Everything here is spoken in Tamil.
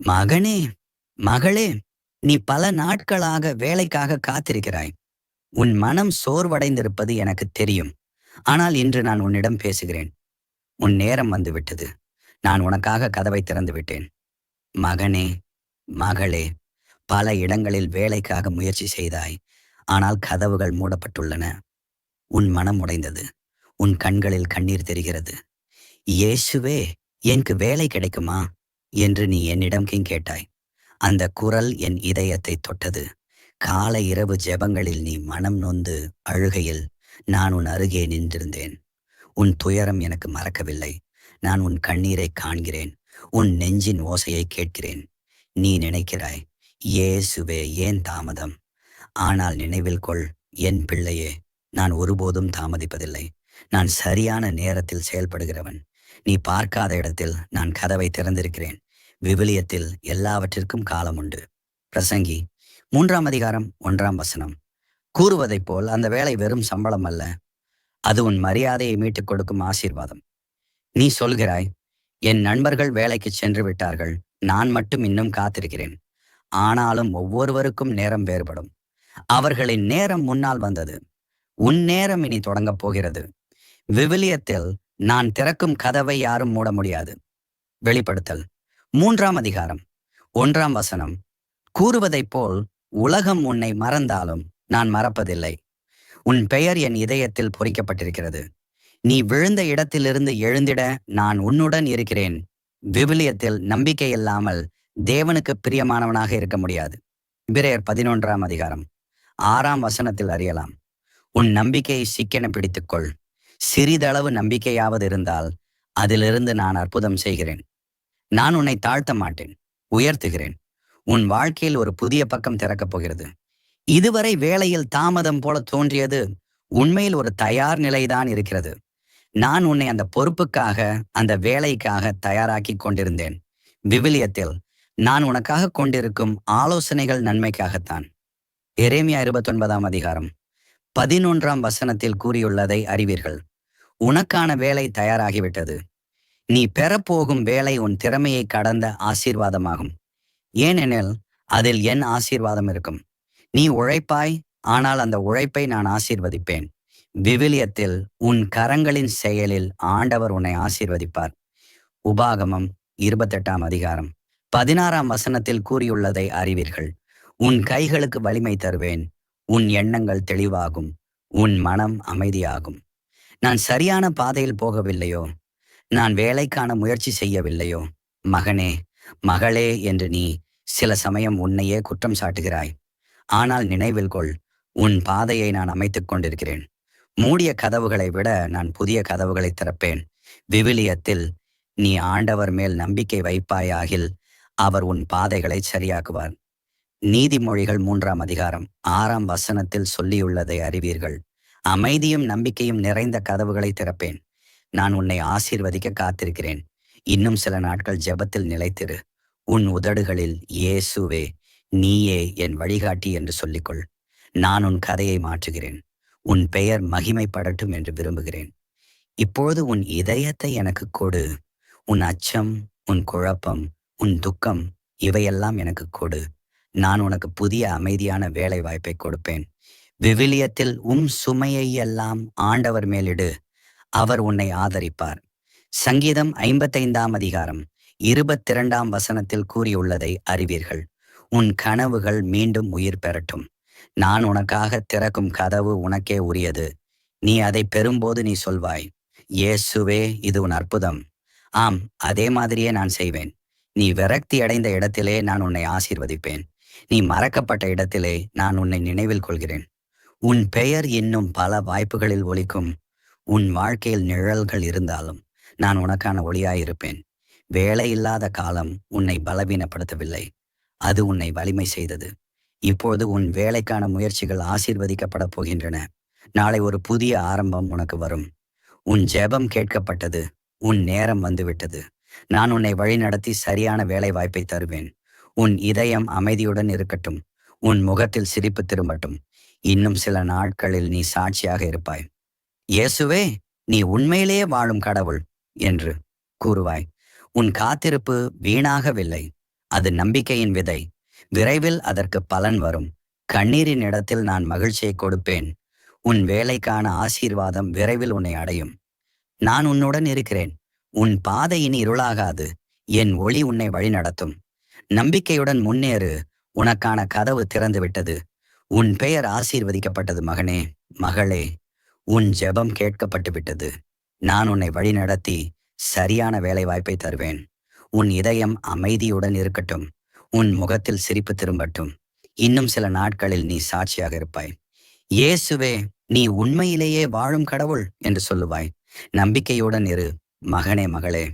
மகனே, மகளே, நீ பல நாட்களாக வேலைக்காக காத்திருக்கிறாய். உன் மனம் சோர்வடைந்திருப்பது எனக்கு தெரியும். ஆனால் இன்று நான் உன்னிடம் பேசுகிறேன். உன் நேரம் வந்துவிட்டது. நான் உனக்காக கதவை திறந்து விட்டேன். மகனே, மகளே, பல இடங்களில் வேலைக்காக முயற்சி செய்தாய். ஆனால் கதவுகள் மூடப்பட்டுள்ளன. உன் மனம் உடைந்தது. உன் கண்களில் கண்ணீர் தெரிகிறது. இயேசுவே, எனக்கு வேலை கிடைக்குமா என்று நீ என்னிடம் கேட்டாய். அந்த குரல் என் இதயத்தை தொட்டது. காலை இரவு ஜெபங்களில் நீ மனம் நொந்து அழுகையில் நான் உன் அருகே நின்றிருந்தேன். உன் துயரம் எனக்கு மறக்கவில்லை. நான் உன் கண்ணீரை காண்கிறேன். உன் நெஞ்சின் ஓசையை கேட்கிறேன். நீ நினைக்கிறாய், இயேசுவே ஏன் தாமதம்? ஆனால் நினைவில் கொள், என் பிள்ளையே, நான் ஒருபோதும் தாமதிப்பதில்லை. நான் சரியான நேரத்தில் செயல்படுகிறவன். நீ பார்க்காத இடத்தில் நான் கதவை திறந்திருக்கிறேன். விவிலியத்தில் எல்லாவற்றிற்கும் காலம் உண்டு. பிரசங்கி 3ஆம் அதிகாரம் 1ஆம் வசனம் கூறுவதைப் போல் அந்த வேலை வெறும் சம்பளம் அல்ல, அது உன் மரியாதையை மீட்டுக் கொடுக்கும் ஆசீர்வாதம். நீ சொல்கிறாய், என் நண்பர்கள் வேலைக்கு சென்று விட்டார்கள், நான் மட்டும் இன்னும் காத்திருக்கிறேன். ஆனாலும் ஒவ்வொருவருக்கும் நேரம் வேறுபடும். அவர்களின் நேரம் முன்னால் வந்தது. உன் நேரம் இனி தொடங்கப் போகிறது. விவிலியத்தில் நான் திறக்கும் கதவை யாரும் மூட முடியாது. வெளிப்படுத்தல் 3ஆம் அதிகாரம் 1ஆம் வசனம் கூறுவதைப் போல், உலகம் உன்னை மறந்தாலும் நான் மறப்பதில்லை. உன் பெயர் என் இதயத்தில் பொறிக்கப்பட்டிருக்கிறது. நீ விழுந்த இடத்திலிருந்து எழுந்திட நான் உன்னுடன் இருக்கிறேன். விவிலியத்தில் நம்பிக்கை இல்லாமல் தேவனுக்கு பிரியமானவனாக இருக்க முடியாது. எபிரெயர் 11ஆம் அதிகாரம் 6ஆம் வசனத்தில் அறியலாம். உன் நம்பிக்கையை சிக்கென பிடித்துக்கொள். சிறிதளவு நம்பிக்கையாவது இருந்தால் அதிலிருந்து நான் அற்புதம் செய்கிறேன். நான் உன்னை தாழ்த்த மாட்டேன், உயர்த்துகிறேன். உன் வாழ்க்கையில் ஒரு புதிய பக்கம் திறக்கப் போகிறது. இதுவரை வேலையில் தாமதம் போல தோன்றியது உண்மையில் ஒரு தயார் நிலைதான் இருக்கிறது. நான் உன்னை அந்த பொறுப்புக்காக, அந்த வேலைக்காக தயாராக்கி கொண்டிருந்தேன். விவிலியத்தில் நான் உனக்காக கொண்டிருக்கும் ஆலோசனைகள் நன்மைக்காகத்தான். எரேமியா 29ஆம் அதிகாரம் 11ஆம் வசனத்தில் கூறியுள்ளதை அறிவீர்கள். உனக்கான வேலை தயாராகிவிட்டது. நீ பெறப்போகும் வேலை உன் திறமையை கடந்த ஆசீர்வாதமாகும். ஏனெனில் அதில் என் ஆசீர்வாதம் இருக்கும். நீ உழைப்பாய், ஆனால் அந்த உழைப்பை நான் ஆசீர்வதிப்பேன். விவிலியத்தில் உன் கரங்களின் செயலில் ஆண்டவர் உன்னை ஆசீர்வதிப்பார். உபாகமம் 28ஆம் அதிகாரம் 16ஆம் வசனத்தில் கூறியுள்ளதை அறிவீர்கள். உன் கைகளுக்கு வலிமை தருவேன். உன் எண்ணங்கள் தெளிவாகும். உன் மனம் அமைதியாகும். நான் சரியான பாதையில் போகவில்லையோ? நான் வேலைக்கான முயற்சி செய்யவில்லையோ? மகனே, மகளே என்று நீ சில சமயம் உன்னையே குற்றம் சாட்டுகிறாய். ஆனால் நினைவில் கொள், உன் பாதையை நான் அமைத்துக் கொண்டிருக்கிறேன். மூடிய கதவுகளை விட நான் புதிய கதவுகளை திறப்பேன். விவிலியத்தில் நீ ஆண்டவர் மேல் நம்பிக்கை வைப்பாயாகில் அவர் உன் பாதைகளை சரியாக்குவார். நீதிமொழிகள் 3ஆம் அதிகாரம் 6ஆம் வசனத்தில் சொல்லியுள்ளதை அறிவீர்கள். அமைதியும் நம்பிக்கையும் நிறைந்த கதவுகளை திறப்பேன். நான் உன்னை ஆசீர்வதிக்க காத்திருக்கிறேன். இன்னும் சில நாட்கள் ஜெபத்தில் நிலைத்திரு. உன் உதடுகளில் இயேசுவே, நீயே என் வழிகாட்டி என்று சொல்லிக்கொள். நான் உன் கதையை மாற்றுகிறேன். உன் பெயர் மகிமைப்படட்டும் என்று விரும்புகிறேன். இப்பொழுது உன் இதயத்தை எனக்கு கொடு. உன் அச்சம், உன் குழப்பம், உன் துக்கம் இவையெல்லாம் எனக்கு கொடு. நான் உனக்கு புதிய அமைதியான வேலை வாய்ப்பை கொடுப்பேன். விவிலியத்தில் சுமையை எல்லாம் ஆண்டவர் மேலிடு, அவர் உன்னை ஆதரிப்பார். சங்கீதம் 55ஆம் அதிகாரம் 22ஆம் வசனத்தில் கூறியுள்ளதை அறிவீர்கள். உன் கனவுகள் மீண்டும் உயிர் பெறட்டும். நான் உனக்காக திறக்கும் கதவு உனக்கே உரியது. நீ அதை பெறும்போது நீ சொல்வாய், இயேசுவே, இது உன் அற்புதம். ஆம், அதே மாதிரியே நான் செய்வேன். நீ விரக்தி அடைந்த இடத்திலே நான் உன்னை ஆசீர்வதிப்பேன். நீ மறக்கப்பட்ட இடத்திலே நான் உன்னை நினைவில் கொள்கிறேன். உன் பெயர் இன்னும் பல வாய்ப்புகளில் ஒலிக்கும். உன் வாழ்க்கையில் நிழல்கள் இருந்தாலும் நான் உனக்கான ஒளியாயிருப்பேன். வேலை இல்லாத காலம் உன்னை பலவீனப்படுத்தவில்லை, அது உன்னை வலிமை செய்தது. இப்போது உன் வேலைக்கான முயற்சிகள் ஆசீர்வதிக்கப்பட போகின்றன. நாளை ஒரு புதிய ஆரம்பம் உனக்கு வரும். உன் ஜெபம் கேட்கப்பட்டது. உன் நேரம் வந்துவிட்டது. நான் உன்னை வழிநடத்தி சரியான வேலை வாய்ப்பை தருவேன். உன் இதயம் அமைதியுடன் இருக்கட்டும். உன் முகத்தில் சிரிப்பு திரும்பட்டும். இன்னும் சில நாட்களில் நீ சாட்சியாக இருப்பாய். இயேசுவே, நீ உண்மையிலேயே வாழும் கடவுள் என்று கூறுவாய். உன் காத்திருப்பு வீணாகவில்லை, அது நம்பிக்கையின் விதை. விரைவில் அதற்கு பலன் வரும். கண்ணீரின் இடத்தில் நான் மகிழ்ச்சியை கொடுப்பேன். உன் வேலைக்கான ஆசீர்வாதம் விரைவில் உன்னை அடையும். நான் உன்னுடன் இருக்கிறேன். உன் பாதை இனி இருளாகாது. என் ஒளி உன்னை வழிநடத்தும். நம்பிக்கையுடன் முன்னேறு. உனக்கான கதவு திறந்துவிட்டது. உன் பெயர் ஆசீர்வதிக்கப்பட்டது மகனே, மகளே. உன் ஜெபம் கேட்கப்பட்டு விட்டது. நான் உன்னை வழிநடத்தி சரியான வேலை வாய்ப்பை தருவேன். உன் இதயம் அமைதியுடன் இருக்கட்டும். உன் முகத்தில் சிரிப்பு திரும்பட்டும். இன்னும் சில நாட்களில் நீ சாட்சியாக இருப்பாய். இயேசுவே, நீ உண்மையிலேயே வாழும் கடவுள் என்று சொல்லுவாய். நம்பிக்கையுடன் இரு மகனே, மகளே.